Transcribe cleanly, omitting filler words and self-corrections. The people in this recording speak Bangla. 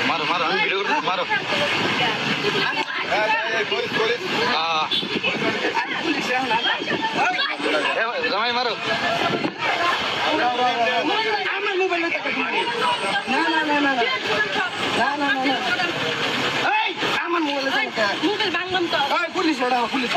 মারো মারো আমি ভিডিও করতে মারো জামাই মারো আমার মোবাইল না না না না না না না এই আমার মোবাইল মোবাইল বাংলাম তো পুলিশ ওটা পুলিশ